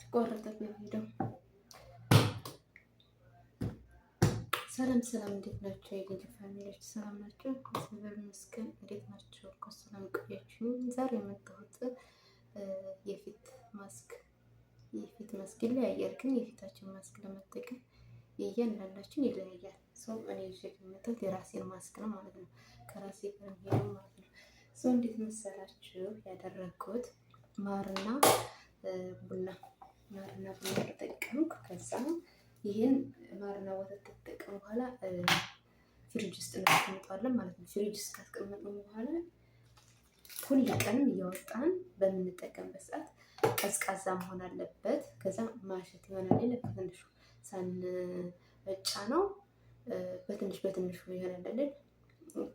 ቆረጠብኝ ቪዲዮ። ሰላም ሰላም፣ እንዴት ናቸው የልጅ ፋሚሊዎች? ሰላም ናቸው? እግዚአብሔር ይመስገን። እንዴት ናቸው? ሰላም ቆያችሁ? ዛሬ የመጣሁት የፊት ማስክ ይለያያል፣ ግን የፊታችን ማስክ ለመጠቀም እያንዳንዳችን ይለያያል። ሰው እኔ ይዤ የመጣሁት የራሴን ማስክ ነው ማለት ነው። ከራሴ ጋር ነው ማለት ነው። ሰው እንዴት መሰላችሁ ያደረግኩት? ማርና ቡና ተጠቀምኩ። ከዛ ይህን ማርና ወተት ተጠቀም በኋላ ፍሪጅ ውስጥ እናስቀምጠዋለን ማለት ነው። ፍሪጅ ውስጥ ካስቀመጥነው በኋላ ሁል ቀንም እያወጣን በምንጠቀምበት ሰዓት ቀዝቃዛ መሆን አለበት። ከዛ ማሸት ይሆናል። በትንሹ ሳንጫ ነው በትንሹ ይሆናል።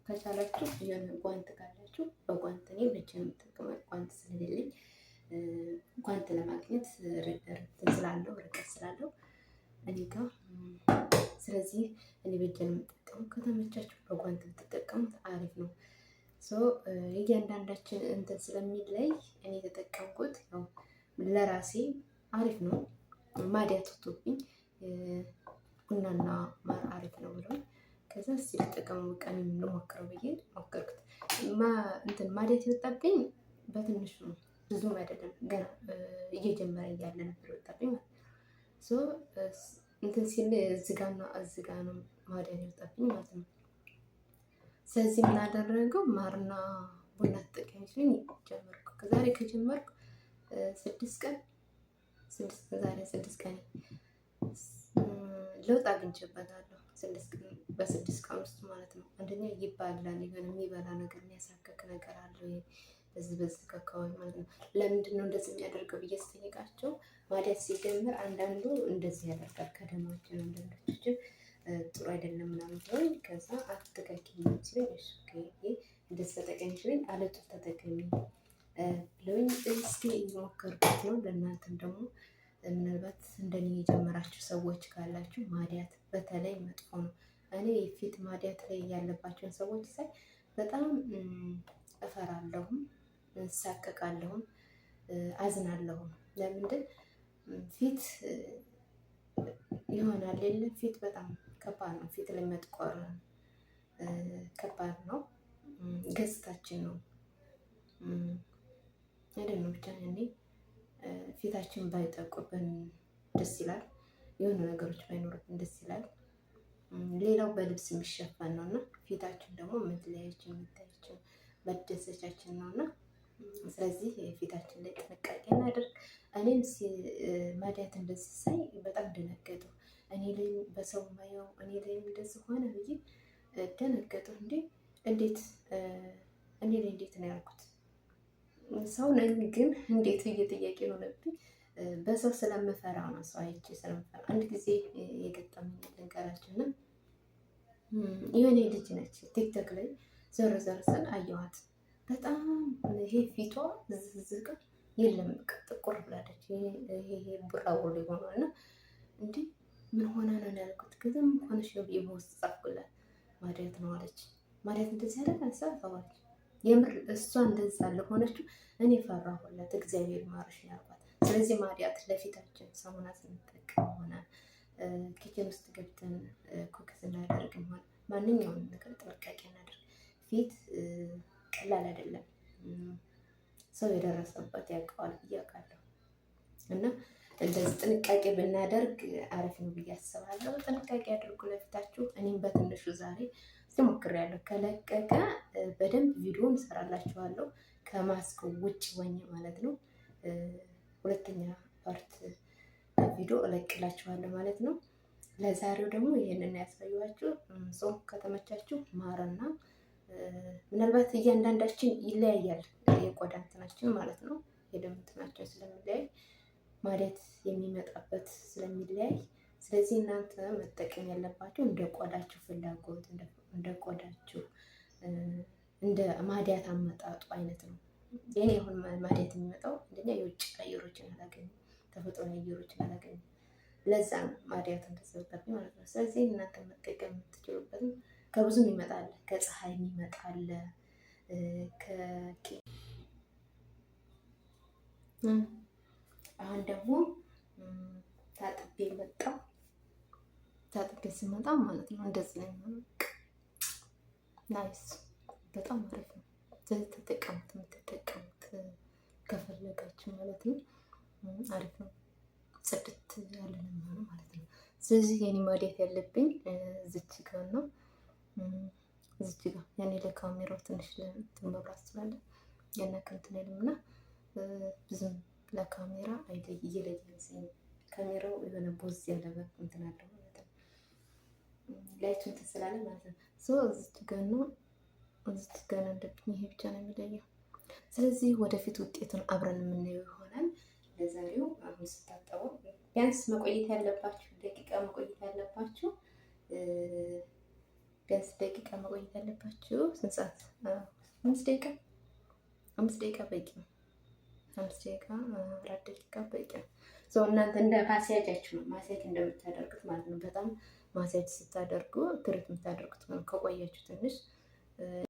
ከቻላችሁ የሆነ ጓንት ካላችሁ በጓንት፣ እኔ በእጄ ነው የምጠቀመው ጓንት ስለሌለኝ ጓንት ለማግኘት ርቀት ስላለው እኔ ጋር፣ ስለዚህ እኔ በእጄ ነው የምጠቀመው። ከተመቻችሁ በጓንት ብትጠቀሙት አሪፍ ነው። የእያንዳንዳችን እንትን ስለሚለይ እኔ የተጠቀምኩት ያው ለራሴ አሪፍ ነው። ማዲያት ወጥቶብኝ ቡናና ማር አሪፍ ነው ብለው ከዛ እስኪ ልጠቀመው ቀን ልሞክረው ብዬ ሞከርኩት። ማዲያት የወጣብኝ በትንሹ ነው፣ ብዙም አይደለም። ገና እየጀመረ እያለ ነበር የወጣብኝ ማለት ነው። እንትን ሲል እዝጋ ነው ማዲያት የወጣብኝ ማለት ነው። ስለዚህ ምን አደረገው? ማርና ቡና ተጠቀሚ ሲለኝ ጀመርኩ። ከዛሬ ከጀመርኩ 6 ቀን ለውጥ አግኝቼበታለሁ። በ6 ቀን ውስጥ ማለት ነው። አንደኛ ይባላል፣ የሆነ የሚበላ ነገር የሚያሳክክ ነገር አለው በዚህ ከካወኝ ማለት ነው። ለምንድን ነው እንደዚህ የሚያደርገው ብዬ ስጠይቃቸው ማዲያት ሲጀምር አንዳንዱ እንደዚህ ያደርጋል ከደማችን፣ አንዳንዶቻችን ጥሩ አይደለም ምናምን ብለውኝ፣ ከዛ አትተካኪኝ ሲለኝ እሺ እንደዚህ ተጠቀሚ ሲለኝ አለጡ ተጠቀሚ ብለውኝ እስኪ እየሞከርኩት ነው። ለእናንተም ደግሞ ምናልባት እንደኔ የጀመራችሁ ሰዎች ካላችሁ ማዲያት በተለይ መጥፎ ነው። እኔ ፊት ማዲያት ላይ ያለባቸውን ሰዎች ሳይ በጣም እፈራለሁም፣ እሳቀቃለሁም፣ አዝናለሁም። ለምንድን ፊት ይሆናል የለ ፊት በጣም ከባድ ነው። ፊት ላይ መጥቆር ከባድ ነው። ገጽታችን ነው አይደለም። ብቻ እኔ ፊታችን ባይጠቁብን ደስ ይላል። የሆኑ ነገሮች ባይኖርብን ደስ ይላል። ሌላው በልብስ የሚሸፈን ነው እና ፊታችን ደግሞ መለያችን፣ መታያችን፣ መደሰቻችን ነው እና ስለዚህ ፊታችን ላይ ጥንቃቄ እናደርግ። እኔም ማዲያት እንደዚህ ሳይ በጣም ደነገጡ። እኔ ላይ በሰው ማየው እኔ ላይ እንደዚህ ሆነ ብዬ ደነገጡ። እንዴት እኔ ላይ እንዴት ነው ያልኩት? ሰው ነኝ ግን እንዴት ብዬ ጥያቄ ሆነብኝ። በሰው ስለምፈራ ነው፣ ሰው አይቼ ስለምፈራ። አንድ ጊዜ የገጠመኝ ልንገራችሁና የሆነ ልጅ ነች ቲክቶክ ላይ ዞር ስል አየኋት። በጣም ይሄ ፊቷ ዝቅ የለም ጥቁር ብላለች። ይሄ ቡራቡር ሆኗል እና ምን ሆና ነው ያልኩት። ከዛም ሆነሽ ነው ብዬ በውስጥ ጻፍኩላት። ማዲያት ነው አለች። ማዲያት እንደዚህ ያደረገ ሰዋለች። የምር እሷ እንደዛ ለሆነችው እኔ ፈራሁላት። እግዚአብሔር ማርሽ ያልኳት። ስለዚህ ማዲያት ለፊታችን ሳሙና ስንጠቀም ሆነ ኪችን ውስጥ ገብተን ኩክ ስናደርግም ሆነ ማንኛውንም ነገር ጥንቃቄ እናደርግ። ፊት ቀላል አይደለም። ሰው የደረሰበት ያውቀዋል ብዬ አውቃለሁ እና እንደዚህ ጥንቃቄ ብናደርግ አሪፍ ነው ብዬ አስባለሁ። ጥንቃቄ አድርጉ ለፊታችሁ። እኔም በትንሹ ዛሬ ሞክሬያለሁ። ከለቀቀ በደንብ ቪዲዮ እንሰራላችኋለሁ ከማስክ ውጭ ሆኜ ማለት ነው። ሁለተኛ ፓርት ቪዲዮ እለቅላችኋለሁ ማለት ነው። ለዛሬው ደግሞ ይሄንን ያሳየኋችሁ። ጾም ከተመቻችሁ ማርና ምናልባት እያንዳንዳችን ይለያያል የቆዳ እንትናችን ማለት ነው። የደም እንትናችን ስለሚለያይ ማዲያት የሚመጣበት ስለሚለያይ፣ ስለዚህ እናንተ መጠቀም ያለባችሁ እንደ ቆዳችሁ ፍላጎት፣ እንደ ቆዳችሁ እንደ ማዲያት አመጣጡ አይነት ነው። የኔ አሁን ማዲያት የሚመጣው አንደኛ የውጭ አየሮችን አላገኝም፣ ተፈጥሮ አየሮችን አላገኝም። ለዛ ነው ማዲያት እንደተዘጋቢ ማለት ነው። ስለዚህ እናንተ መጠቀም የምትችሉበትም ከብዙም ይመጣል። ከፀሐይ ይመጣል። አሁን ደግሞ ታጥቤ መጣ። ታጥቤ ስመጣ ማለት ነው እንደዚህ ነው የሚሆነው። ናይስ በጣም አሪፍ ነው። ስለዚህ ተጠቀሙት፣ የምትጠቀሙት ከፈለጋችሁ ማለት ነው። አሪፍ ነው። ጽድት ያለ ነው የሚሆነው ማለት ነው። ስለዚህ የኔ ማዲያት ያለብኝ እዚች ጋር ነው። እዚች ጋር ያኔ ለካሜራው ትንሽ መብራት ስላለ ያናከንትን አይልምና ብዙም ለካሜራ እየለየልኝ ካሜራው የሆነ ቦዝ ያለ እንትን አለው ማለት ነው። ላይቱ እንትን ስላለ ማለት ነው። እዚች ጋር ነው፣ እዚች ጋር እንደብኝ። ይሄ ብቻ ነው የሚለየው። ስለዚህ ወደፊት ውጤቱን አብረን የምናየው ይሆናል። ለዛሬው አሁን ስታጠበው ቢያንስ መቆየት ያለባችሁ ደቂቃ መቆየት ያለባችሁ ቢያንስ ደቂቃ መቆየት ያለባችሁ ስንት ሰዓት? 5 ደቂቃ በቂ ነው። 5 ደቂቃ 4 ደቂቃ በቂ ነው። እናንተ እንደ ማስያጃችሁ ነው፣ ማስያጅ እንደምታደርጉት ማለት ነው። በጣም ማስያጅ ስታደርጉ ትርት የምታደርጉት ነው። ከቆያችሁ ትንሽ